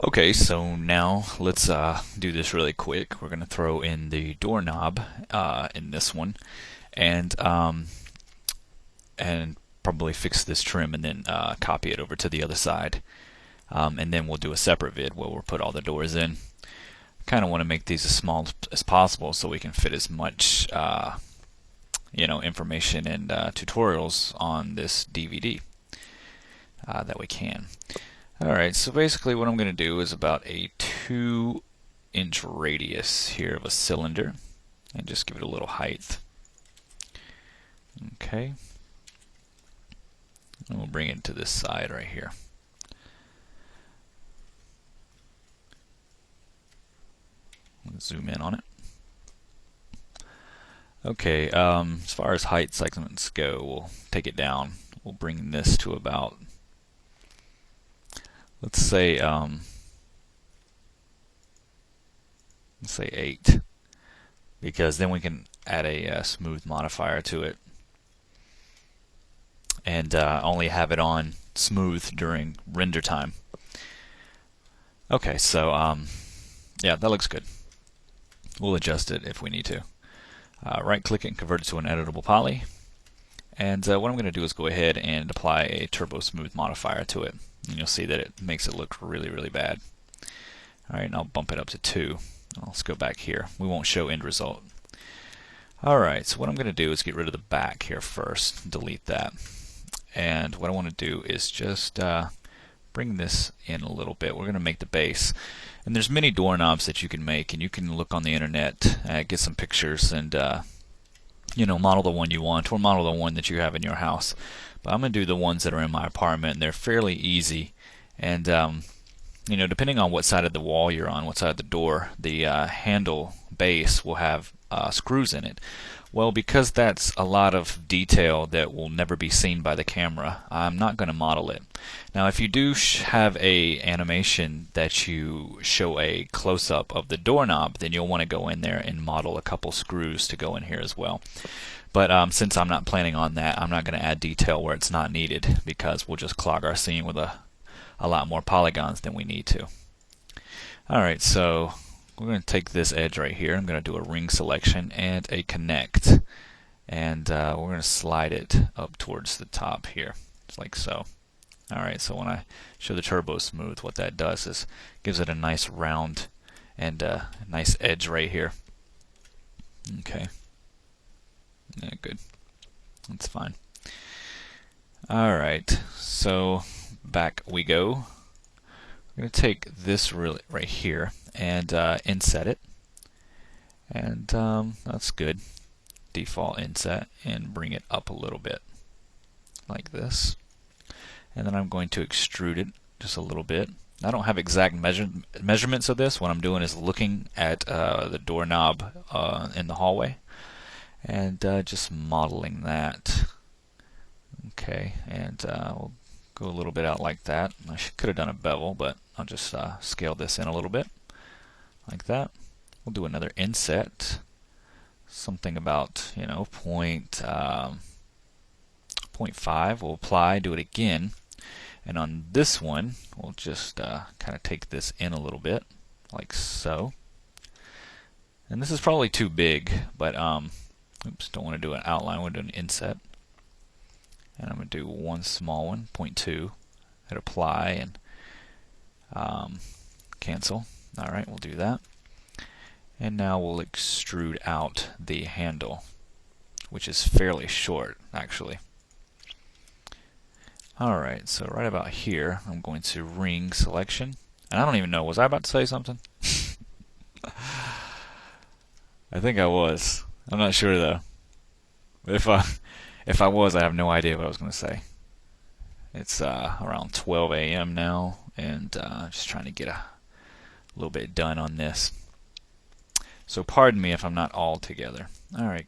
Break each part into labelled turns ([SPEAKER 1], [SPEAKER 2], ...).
[SPEAKER 1] Okay, so now let's do this really quick. We're going to throw in the doorknob in this one, and um, and probably fix this trim and then copy it over to the other side. And then we'll do a separate vid where we'll put all the doors in. Kind of want to make these as small as possible so we can fit as much information and tutorials on this DVD that we can. Alright, so basically what I'm going to do is about a 2-inch radius here of a cylinder and just give it a little height. Okay. And we'll bring it to this side right here. Let's zoom in on it. Okay, as far as height segments go, we'll take it down. We'll bring this to about, let's say 8, because then we can add a smooth modifier to it and only have it on smooth during render time. Okay, so yeah, that looks good. We'll adjust it if we need to. Right click it and convert it to an editable poly. And what I'm going to do is go ahead and apply a turbo smooth modifier to it. And you'll see that it makes it look really, really bad. Alright, and I'll bump it up to 2. Let's go back here. We won't show end result. Alright, so what I'm going to do is get rid of the back here first. Delete that. And what I want to do is just bring this in a little bit. We're going to make the base. And there's many doorknobs that you can make, and you can look on the internet, get some pictures, and model the one you want, or model the one that you have in your house. But I'm going to do the ones that are in my apartment, and they're fairly easy. And depending on what side of the wall you're on, what side of the door, the handle base will have screws in it. Well, because that's a lot of detail that will never be seen by the camera, I'm not going to model it. Now, if you do have a animation that you show a close-up of the doorknob, then you'll want to go in there and model a couple screws to go in here as well. But since I'm not planning on that, I'm not going to add detail where it's not needed, because we'll just clog our scene with a lot more polygons than we need to. Alright, so we're going to take this edge right here. I'm going to do a ring selection and a connect. And we're going to slide it up towards the top here, just like so. Alright, so when I show the turbo smooth, what that does is gives it a nice round and a nice edge right here. Okay. Yeah, good. That's fine. Alright, so back we go. I'm going to take this right here and inset it. And that's good. Default inset, and bring it up a little bit like this. And then I'm going to extrude it just a little bit. I don't have exact measurements of this. What I'm doing is looking at the doorknob in the hallway and just modeling that. Okay, and we'll go a little bit out like that. I could have done a bevel, but I'll just scale this in a little bit like that. We'll do another inset, something about 0.5. We'll apply, do it again, and on this one we'll just kind of take this in a little bit like so. And this is probably too big, but oops, don't want to do an outline. I want to do an inset. And I'm going to do one small one, 0.2, hit apply and cancel. Alright, we'll do that. And now we'll extrude out the handle, which is fairly short, actually. Alright, so right about here, I'm going to ring selection. And I don't even know, was I about to say something? I think I was. I'm not sure, though. If I was, I have no idea what I was going to say. It's around 12 a.m. now, and just trying to get a little bit done on this. So pardon me if I'm not all together. Alright.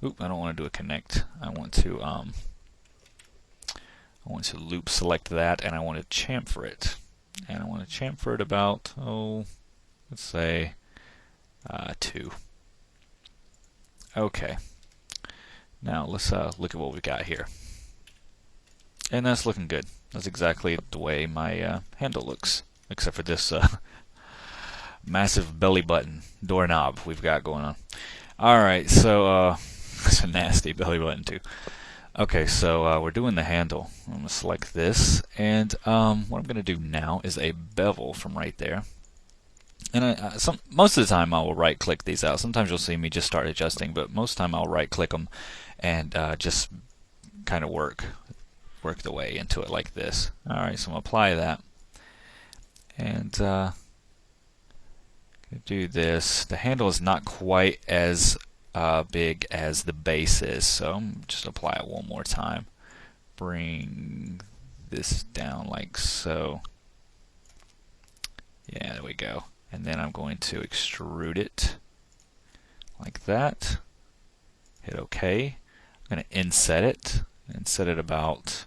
[SPEAKER 1] Oop, I don't want to do a connect. I want to loop select that, and I want to chamfer it. And I want to chamfer it about, let's say 2. Okay. Now let's look at what we've got here. And that's looking good. That's exactly the way my handle looks. except for this massive belly button doorknob we've got going on. Alright, so it's a nasty belly button too. Okay, so we're doing the handle. I'm going to select this, and what I'm going to do now is a bevel from right there. And most of the time I will right click these out. Sometimes you'll see me just start adjusting, but most of the time I'll right click them and just kind of work the way into it like this. Alright, so I'm going to apply that. And do this. The handle is not quite as big as the base is, so I'm just apply it one more time. Bring this down like so. Yeah, there we go. And then I'm going to extrude it like that. Hit OK. I'm going to inset it. Inset it about,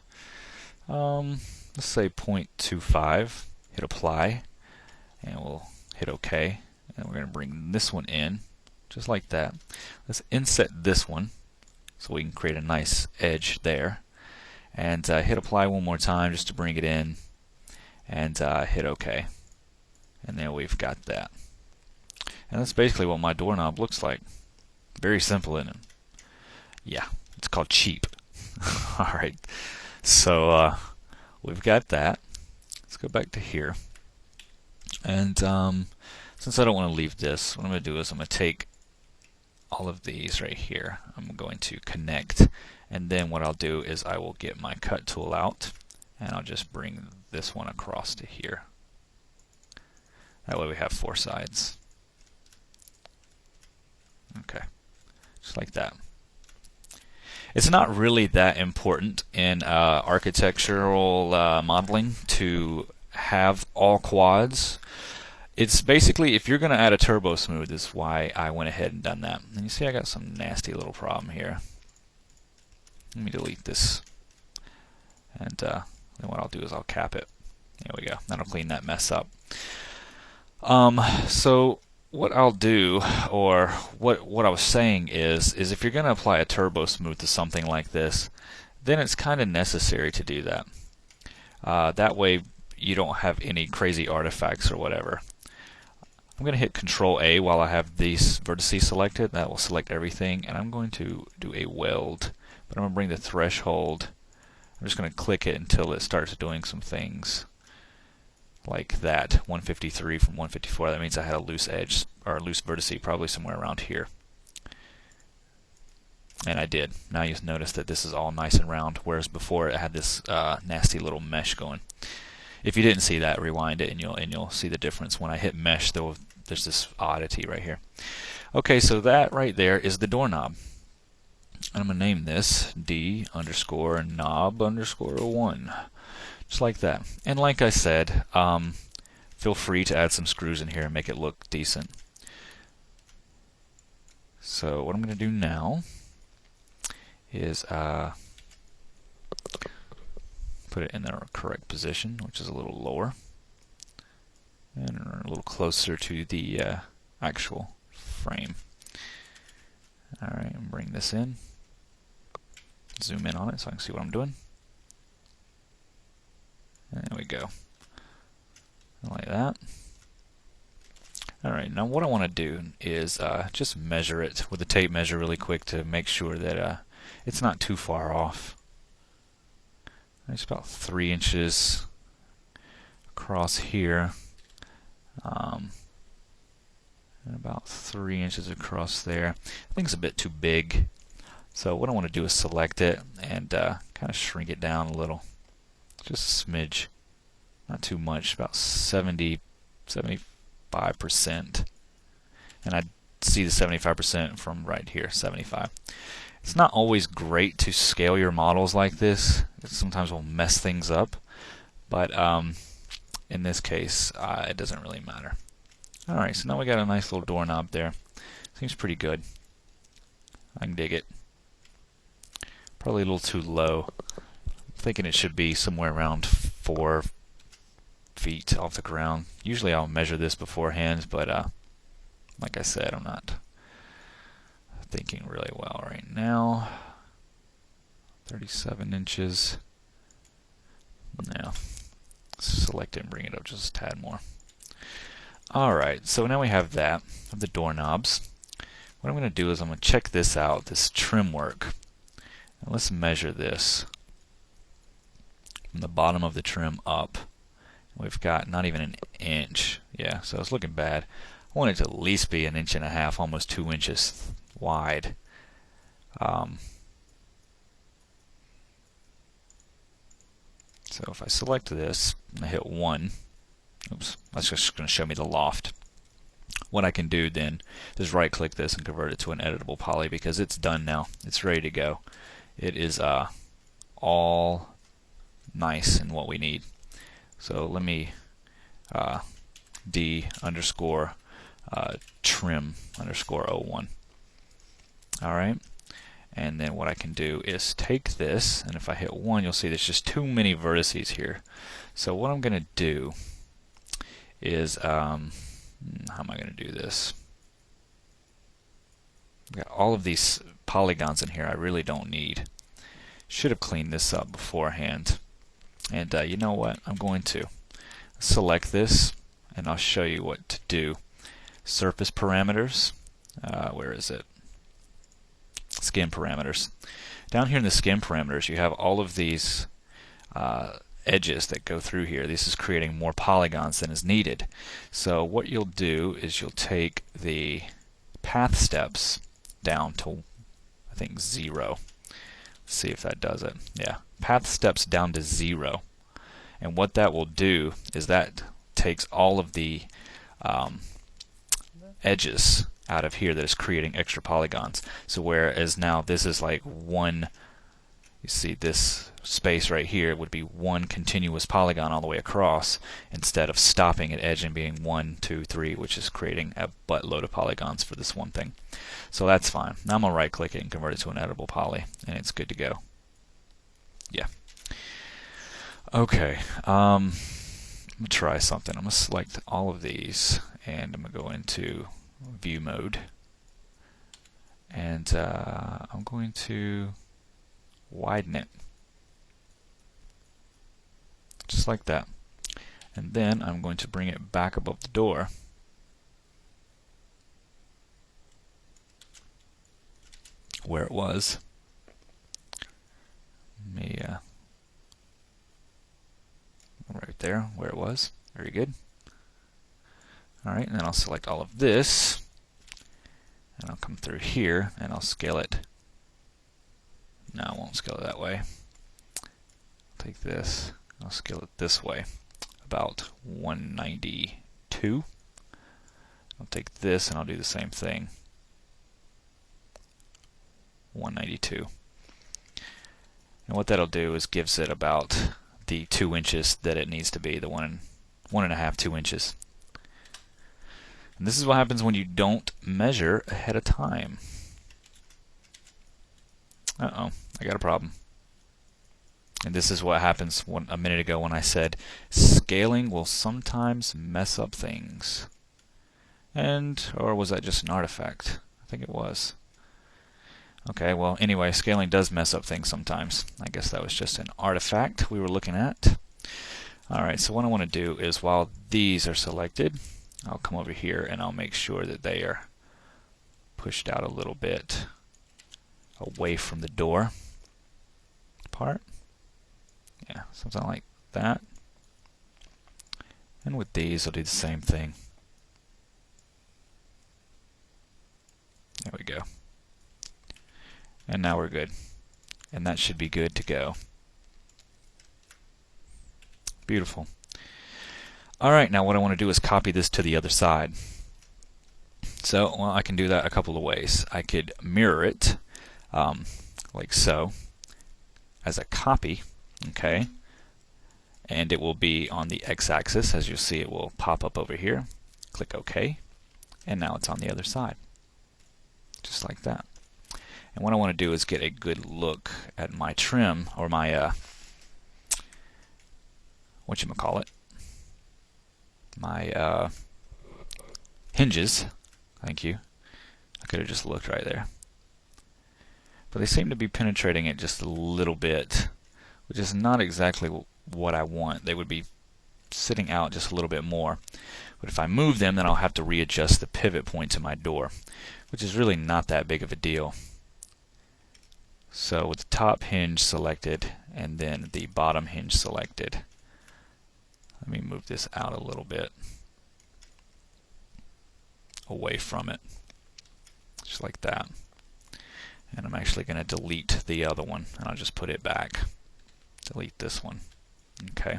[SPEAKER 1] let's say 0.25. Hit apply, and we'll hit OK. And we're going to bring this one in, just like that. Let's inset this one, so we can create a nice edge there. And hit apply one more time just to bring it in, and hit OK. And there we've got that. And that's basically what my doorknob looks like. Very simple, isn't it? Yeah, it's called cheap. Alright, so we've got that. Let's go back to here. And since I don't want to leave this, what I'm going to do is I'm going to take all of these right here. I'm going to connect, and then what I'll do is I will get my cut tool out, and I'll just bring this one across to here. That way we have 4 sides. Okay, just like that. It's not really that important in architectural modeling to have all quads. It's basically, if you're going to add a turbo smooth, is why I went ahead and done that. And you see I got some nasty little problem here. Let me delete this. And then what I'll do is I'll cap it. There we go. That'll clean that mess up. So what I'll do, or what I was saying is if you're going to apply a turbo smooth to something like this, then it's kind of necessary to do that. That way you don't have any crazy artifacts or whatever. I'm going to hit Control A while I have these vertices selected. That will select everything, and I'm going to do a weld. But I'm going to bring the threshold. I'm just going to click it until it starts doing some things like that. 153 from 154. That means I had a loose edge or a loose vertice probably somewhere around here. And I did. Now you notice that this is all nice and round, whereas before it had this nasty little mesh going. If you didn't see that, rewind it and you'll see the difference. When I hit mesh, there's this oddity right here. Okay, so that right there is the doorknob. And I'm going to name this D_knob_1. Just like that. And like I said, feel free to add some screws in here and make it look decent. So what I'm going to do now is put it in the correct position, which is a little lower and a little closer to the actual frame. Alright, and bring this in, zoom in on it so I can see what I'm doing. There we go, like that. Alright, now what I want to do is just measure it with a tape measure really quick to make sure that it's not too far off. It's about 3 inches across here, and about 3 inches across there. I think it's a bit too big, so what I want to do is select it and kind of shrink it down a little, just a smidge, not too much, about 75%. And I see the 75% from right here, 75. It's not always great to scale your models like this. It sometimes will mess things up, but in this case, it doesn't really matter. Alright, so now we got a nice little doorknob there. Seems pretty good. I can dig it. Probably a little too low. I'm thinking it should be somewhere around 4 feet off the ground. Usually I'll measure this beforehand, but like I said, I'm not thinking really well right now. 37 inches. Now, select it and bring it up just a tad more. Alright, so now we have that, of the doorknobs. What I'm going to do is I'm going to check this out, this trim work. And let's measure this from the bottom of the trim up. We've got not even an inch. Yeah, so it's looking bad. I want it to at least be 1.5 inches, almost 2 inches wide. So if I select this and I hit 1, oops, that's just going to show me the loft. What I can do then is right click this and convert it to an editable poly, because it's done now. It's ready to go. It is all nice and what we need. So let me d underscore trim underscore 01. Alright, and then what I can do is take this, and if I hit 1, you'll see there's just too many vertices here. So what I'm going to do is how am I going to do this? I've got all of these polygons in here I really don't need. Should have cleaned this up beforehand. And you know what? I'm going to select this and I'll show you what to do. Surface parameters. Where is it? Skin parameters. Down here in the skin parameters, you have all of these edges that go through here. This is creating more polygons than is needed. So what you'll do is you'll take the path steps down to, I think, 0. Let's see if that does it. Yeah, path steps down to 0. And what that will do is that takes all of the edges out of here that is creating extra polygons. So whereas now this is like one, you see this space right here would be one continuous polygon all the way across, instead of stopping at edge and being 1, 2, 3, which is creating a buttload of polygons for this one thing. So that's fine. Now I'm going to right click it and convert it to an editable poly, and it's good to go. Yeah. Okay. I'm going to try something. I'm going to select all of these, and I'm going to go into view mode, and I'm going to widen it just like that, and then I'm going to bring it back above the door where it was. Let me right there where it was. Very good. Alright, and then I'll select all of this, and I'll come through here and I'll scale it. No, I won't scale it that way. I'll take this, I'll scale it this way, about 192. I'll take this and I'll do the same thing, 192. And what that'll do is gives it about the 2 inches that it needs to be, the 1.5, 2 inches. And this is what happens when you don't measure ahead of time. Uh-oh, I got a problem. And this is what happens a minute ago when I said scaling will sometimes mess up things. Or was that just an artifact? I think it was. Okay, well, anyway, scaling does mess up things sometimes. I guess that was just an artifact we were looking at. Alright, so what I want to do is, while these are selected, I'll come over here and I'll make sure that they are pushed out a little bit away from the door part. Yeah, something like that. And with these, I'll do the same thing. There we go. And now we're good. And that should be good to go. Beautiful. Alright, now what I want to do is copy this to the other side. So, well, I can do that a couple of ways. I could mirror it, like so, as a copy, okay? And it will be on the x-axis. As you'll see, it will pop up over here. Click OK. And now it's on the other side. Just like that. And what I want to do is get a good look at my trim, or my, whatchamacallit, my hinges. Thank you. I could have just looked right there. But they seem to be penetrating it just a little bit, which is not exactly what I want. They would be sitting out just a little bit more. But if I move them, then I'll have to readjust the pivot point to my door, which is really not that big of a deal. So with the top hinge selected and then the bottom hinge selected, let me move this out a little bit away from it, just like that. And I'm actually going to delete the other one, and I'll just put it back. Delete this one. Okay.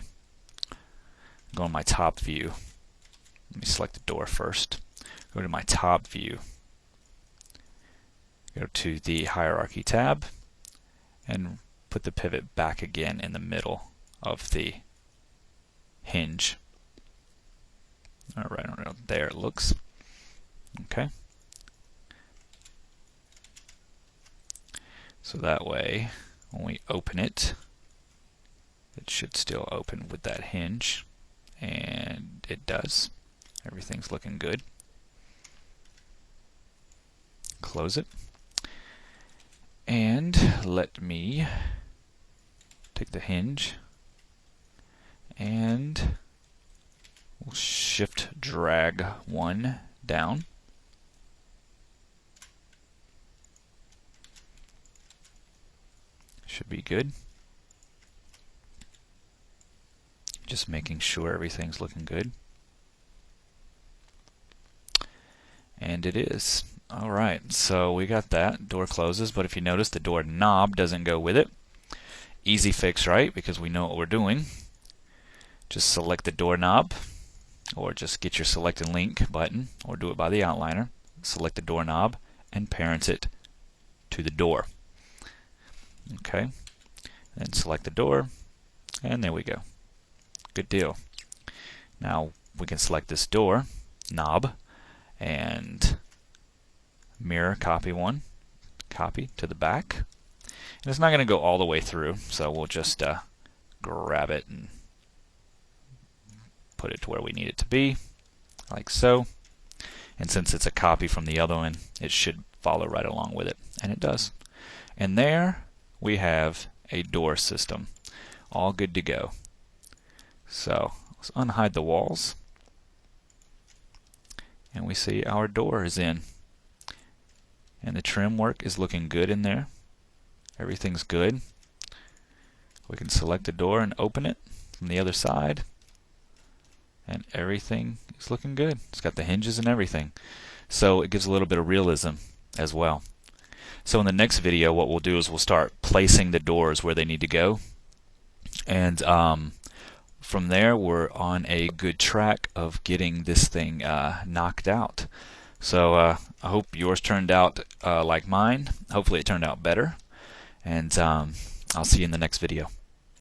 [SPEAKER 1] Go on my top view. Let me select the door first. Go to my top view. Go to the hierarchy tab and put the pivot back again in the middle of the hinge. Alright, there it looks. Okay. So that way, when we open it, it should still open with that hinge. And it does. Everything's looking good. Close it. And let me take the hinge and we'll shift drag one down. Should be good. Just making sure everything's looking good. And it is. Alright, so we got that. Door closes, but if you notice, the door knob doesn't go with it. Easy fix, right? Because we know what we're doing. Just select the door knob, or just get your select and link button, or do it by the outliner. Select the door knob and parent it to the door. Okay, then select the door, and there we go. Good deal. Now we can select this door knob and mirror copy one, copy to the back. And it's not going to go all the way through, so we'll just grab it and put it to where we need it to be, like so. And since it's a copy from the other one, it should follow right along with it, and it does. And there we have a door system, all good to go. So let's unhide the walls, and we see our door is in. And the trim work is looking good in there. Everything's good. We can select the door and open it from the other side, and everything is looking good. It's got the hinges and everything. So it gives a little bit of realism as well. So in the next video, what we'll do is we'll start placing the doors where they need to go. And from there, we're on a good track of getting this thing knocked out. So I hope yours turned out like mine. Hopefully it turned out better. And I'll see you in the next video.